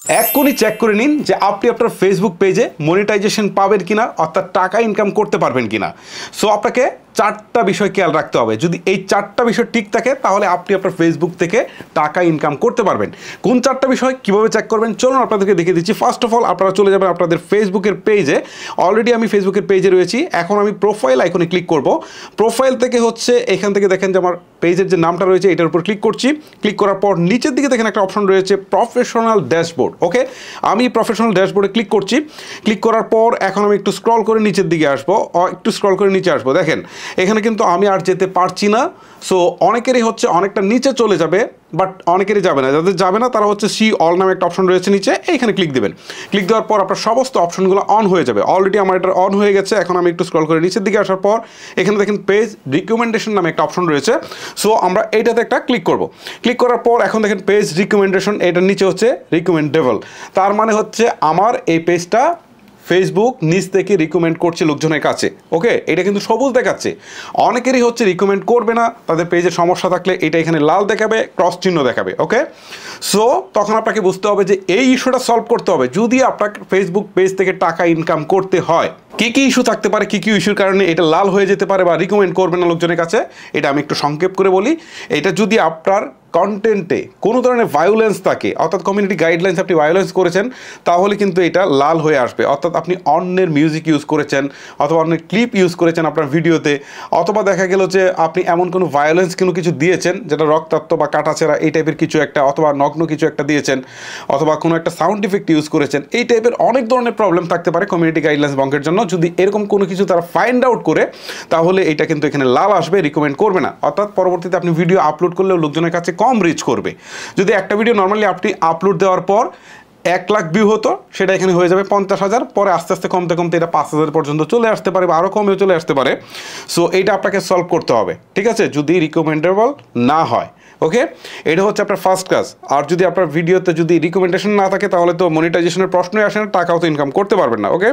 এক্ষুনি চেক করে নিন যে আপনি আপনার ফেসবুক পেজে মনিটাইজেশন পাবেন কিনা, অর্থাৎ টাকা ইনকাম করতে পারবেন কিনা। সো আপনাকে চারটা বিষয় খেয়াল রাখতে হবে। যদি এই চারটা বিষয় ঠিক থাকে তাহলে আপনি আপনার ফেসবুক থেকে টাকা ইনকাম করতে পারবেন। কোন চারটা বিষয় কিভাবে চেক করবেন চলুন আপনাদেরকে দেখিয়ে দিচ্ছি। ফার্স্ট অফ অল আপনারা চলে যাবেন আপনাদের ফেসবুকের পেজে। অলরেডি আমি ফেসবুকের পেজে রয়েছি। এখন আমি প্রোফাইল আইকনে ক্লিক করব। প্রোফাইল থেকে হচ্ছে এখান থেকে দেখেন যে আমার পেজের যে নামটা রয়েছে এটার উপর ক্লিক করছি। ক্লিক করার পর নিচের দিকে দেখেন একটা অপশন রয়েছে প্রফেশনাল ড্যাশবোর্ড। ওকে, আমি প্রফেশনাল ড্যাশবোর্ডে ক্লিক করছি। ক্লিক করার পর এখন আমি একটু স্ক্রল করে নিচের দিকে আসবো, একটু স্ক্রল করে নিচে আসবো। দেখেন এখানে কিন্তু আমি আর যেতে পারছি না। সো অনেকেরই হচ্ছে অনেকটা নিচে চলে যাবে, বাট অনেকেরই যাবে না। যাদের যাবে না তারা হচ্ছে সি অল নামে একটা অপশন রয়েছে নিচে, এইখানে ক্লিক দেবেন। ক্লিক দেওয়ার পর আপনার সমস্ত অপশনগুলো অন হয়ে যাবে। অলরেডি আমার এটা অন হয়ে গেছে। এখন আমি একটু স্ক্রল করে নিচের দিকে আসার পর এখানে দেখেন পেজ রিকমেন্ডেশন নামে একটা অপশন রয়েছে। সো আমরা এইটাতে একটা ক্লিক করব। ক্লিক করার পর এখন দেখেন পেজ রিকমেন্ডেশন, এটার নিচে হচ্ছে রিকমেন্ডেবল। তার মানে হচ্ছে আমার এই পেজটা ফেসবুক নিজ থেকে রিকমেন্ড করছে লোকজনের কাছে। ওকে, এটা কিন্তু সবুজ দেখাচ্ছে। অনেকেরই হচ্ছে রিকমেন্ড করবে না, তাদের পেজে সমস্যা থাকলে এটা এখানে লাল দেখাবে, ক্রস চিহ্ন দেখাবে। ওকে, সো তখন আপনাকে বুঝতে হবে যে এই ইস্যুটা সলভ করতে হবে যদি আপনাকে ফেসবুক পেজ থেকে টাকা ইনকাম করতে হয়। কী কী ইস্যু থাকতে পারে, কী কী ইস্যুর কারণে এটা লাল হয়ে যেতে পারে বা রিকমেন্ড করবে না লোকজনের কাছে, এটা আমি একটু সংক্ষেপ করে বলি। এটা যদি আপনার কন্টেন্টে কোনো ধরনের ভায়োলেন্স থাকে, অর্থাৎ কমিউনিটি গাইডলাইন্স আপনি ভায়োলেন্স করেছেন, তাহলে কিন্তু এটা লাল হয়ে আসবে। অর্থাৎ আপনি অন্যের মিউজিক ইউজ করেছেন অথবা অন্যের ক্লিপ ইউজ করেছেন আপনার ভিডিওতে, অথবা দেখা গেল যে আপনি এমন কোনো ভায়োলেন্স কোনো কিছু দিয়েছেন যেটা রক্তাক্ত বা কাটাছেঁড়া এই টাইপের কিছু একটা, অথবা নগ্ন কিছু একটা দিয়েছেন, অথবা কোনো একটা সাউন্ড ইফেক্ট ইউজ করেছেন। এই টাইপের অনেক ধরনের প্রবলেম থাকতে পারে কমিউনিটি গাইডলাইন্স ভঙ্গের জন্য। যদি এরকম কোনো কিছু তারা ফাইন্ড আউট করে তাহলে এটা কিন্তু এখানে লাল আসবে, রিকমেন্ড করবে না। অর্থাৎ পরবর্তীতে আপনি ভিডিও আপলোড করলেও লোকজনের কাছে কম রিচ করবে। যদি একটা ভিডিও নর্মালি আপনি আপলোড দেওয়ার পর 1 লাখ ভিউ হতো, সেটা এখানে হয়ে যাবে 50,000, পরে আস্তে আস্তে কমতে কমতে এটা 5,000 পর্যন্ত চলে আসতে পারে বা আরও কমেও চলে আসতে পারে। সো এইটা আপনাকে সলভ করতে হবে, ঠিক আছে, যদি রিকমেন্ডেবল না হয়। ওকে, এটা হচ্ছে আপনার ফার্স্ট কাজ। আর যদি আপনার ভিডিওতে যদি রিকমেন্ডেশন না থাকে তাহলে তো মনিটাইজেশনের প্রশ্নই আসে না, টাকাও তো ইনকাম করতে পারবেন না। ওকে,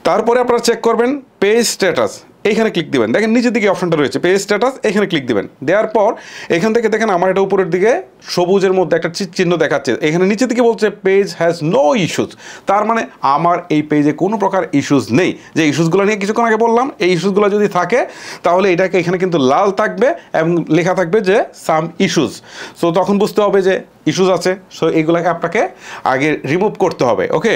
তারপরে আপনারা চেক করবেন পেজ স্ট্যাটাস। এইখানে ক্লিক দিবেন। দেখেন নিচের দিকে অপশনটা রয়েছে পেজ স্ট্যাটাস, এখানে ক্লিক দিবেন। দেওয়ার পর এখান থেকে দেখেন আমার এটা উপরের দিকে সবুজের মধ্যে একটা চিহ্ন দেখাচ্ছে। এখানে নিচের দিকে বলছে পেজ হ্যাজ নো ইস্যুস। তার মানে আমার এই পেজে কোনো প্রকার ইস্যুস নেই। যে ইস্যুসগুলো নিয়ে কিছুক্ষণ আগে বললাম, এই ইস্যুসগুলো যদি থাকে তাহলে এটাকে এখানে কিন্তু লাল থাকবে এবং লেখা থাকবে যে সাম ইস্যুস। সো তখন বুঝতে হবে যে ইস্যুস আছে। সো এইগুলোকে আপনাকে আগে রিমুভ করতে হবে। ওকে,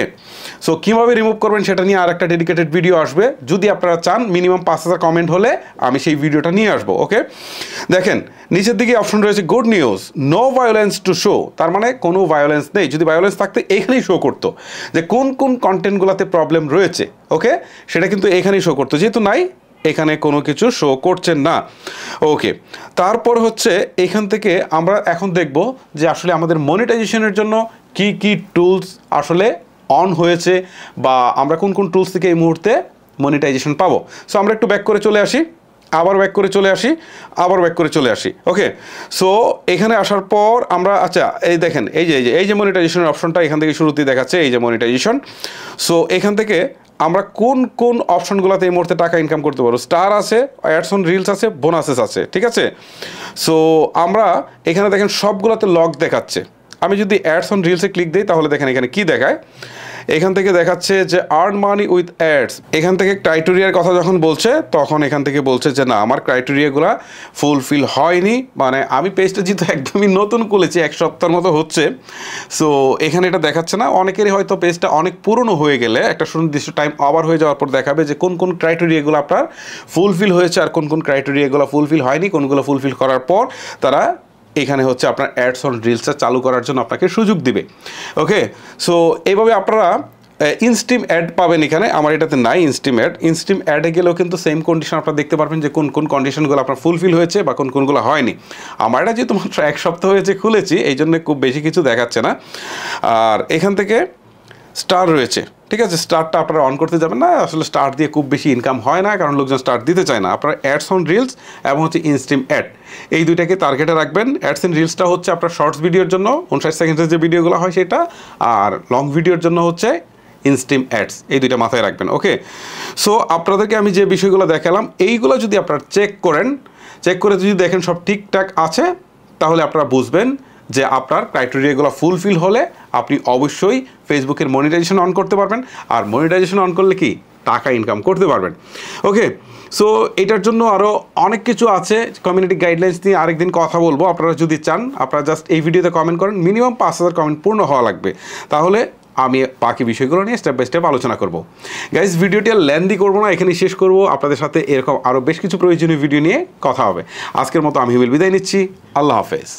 সো কীভাবে রিমুভ করবেন সেটা নিয়ে আর একটা ডেডিকেটেড ভিডিও আসবে। যদি আপনারা চান মিনিমাম 5,000 কমেন্ট হলে আমি সেই ভিডিওটা নিয়ে আসবো। ওকে, দেখেন নিচের দিকে অপশন রয়েছে good news, no violence to show. তার মানে কোনো ভায়োলেন্স নেই। যদি ভায়োলেন্স থাকতে এখানেই শো করতো যে কোন কোন কন্টেন্টগুলোতে প্রবলেম রয়েছে। ওকে, সেটা কিন্তু এখানেই শো করতো, যেহেতু নাই এখানে কোনো কিছু শো করছেন না। ওকে, তারপর হচ্ছে এখান থেকে আমরা এখন দেখব যে আসলে আমাদের মনিটাইজেশনের জন্য কি কি টুলস আসলে অন হয়েছে বা আমরা কোন কোন টুলস থেকে এই মুহূর্তে মনিটাইজেশন পাবো। সো আমরা একটু ব্যাক করে চলে আসি, আবার ব্যাক করে চলে আসি, আবার ব্যাক করে চলে আসি। ওকে, সো এখানে আসার পর আমরা আচ্ছা এই দেখেন এই যে মনিটাইজেশনের অপশনটা এখান থেকে শুরুতেই দেখাচ্ছে, এই যে মনিটাইজেশন। সো এখান থেকে আমরা কোন কোন অপশনগুলোতে এই মুহূর্তে টাকা ইনকাম করতে পারবো, স্টার আছে, অ্যাডস অন রিলস আছে, বোনাসেস আছে, ঠিক আছে। সো আমরা এখানে দেখেন সবগুলোতে লক দেখাচ্ছে। আমি যদি অ্যাডস অন রিলসে ক্লিক দিই তাহলে দেখেন এখানে কি দেখায়। এখান থেকে দেখাচ্ছে যে আর্ন মানি উইথ অ্যাডস। এখান থেকে ক্রাইটেরিয়ার কথা যখন বলছে তখন এখান থেকে বলছে যে না, আমার ক্রাইটেরিয়াগুলো ফুলফিল হয়নি। মানে আমি পেজটা যেহেতু একদমই নতুন খুলেছি, 1 সপ্তাহের মতো হচ্ছে, সো এখানে এটা দেখাচ্ছে না। অনেকেরই হয়তো পেজটা অনেক পুরনো হয়ে গেলে একটা সুনির্দিষ্ট টাইম ওভার হয়ে যাওয়ার পর দেখাবে যে কোন কোন ক্রাইটেরিয়াগুলো আপনার ফুলফিল হয়েছে আর কোন কোন ক্রাইটেরিয়াগুলো ফুলফিল হয়নি। কোনগুলো ফুলফিল করার পর তারা এখানে হচ্ছে আপনার অ্যাডস অন রিলসটা চালু করার জন্য আপনাকে সুযোগ দিবে। ওকে, সো এইভাবে আপনারা ইনস্টিম অ্যাড পাবেন। এখানে আমার এটাতে নাই ইনস্টিম অ্যাডে গেলেও কিন্তু সেম কন্ডিশন আপনারা দেখতে পারবেন যে কোন কোন কন্ডিশনগুলো আপনার ফুলফিল হয়েছে বা কোন কোনগুলো হয়নি। আমার এটা যেহেতু মাত্র 1 সপ্তাহ হয়েছে খুলেছি, এই জন্য খুব বেশি কিছু দেখাচ্ছে না। আর এখান থেকে স্টার রয়েছে, ঠিক আছে, স্টারটা আপনারা অন করতে যাবেন না। আসলে স্টার দিয়ে খুব বেশি ইনকাম হয় না, কারণ লোকজন স্টার দিতে চায় না। আপনারা অ্যাডস অন রিলস এবং হচ্ছে ইনস্টিম অ্যাড, এই দুইটাকে টার্গেটে রাখবেন। অ্যাডস অন রিলসটা হচ্ছে আপনার শর্টস ভিডিওর জন্য 59 সেকেন্ডের যে ভিডিওগুলো হয় সেটা, আর লং ভিডিওর জন্য হচ্ছে ইনস্টিম অ্যাডস, এই দুইটা মাথায় রাখবেন। ওকে, সো আপনাদেরকে আমি যে বিষয়গুলো দেখালাম এইগুলো যদি আপনারা চেক করে যদি দেখেন সব ঠিকঠাক আছে তাহলে আপনারা বুঝবেন যে আপনার ক্রাইটেরিয়াগুলো ফুলফিল হলে আপনি অবশ্যই ফেসবুকের মনিটাইজেশন অন করতে পারবেন। আর মনিটাইজেশন অন করলে কি টাকা ইনকাম করতে পারবেন। ওকে, সো এটার জন্য আরও অনেক কিছু আছে, কমিউনিটি গাইডলাইন্স নিয়ে আরেকদিন কথা বলবো। আপনারা যদি চান আপনারা জাস্ট এই ভিডিওতে কমেন্ট করেন, মিনিমাম 5000 কমেন্ট পূর্ণ হওয়া লাগবে, তাহলে আমি বাকি বিষয়গুলো নিয়ে স্টেপ বাই স্টেপ আলোচনা করব। গাইজ, ভিডিওটি আর লেন্দি করবো না, এখানেই শেষ করব। আপনাদের সাথে এরকম আরও বেশ কিছু প্রয়োজনীয় ভিডিও নিয়ে কথা হবে। আজকের মতো আমি বিদায় নিচ্ছি। আল্লাহ হাফেজ।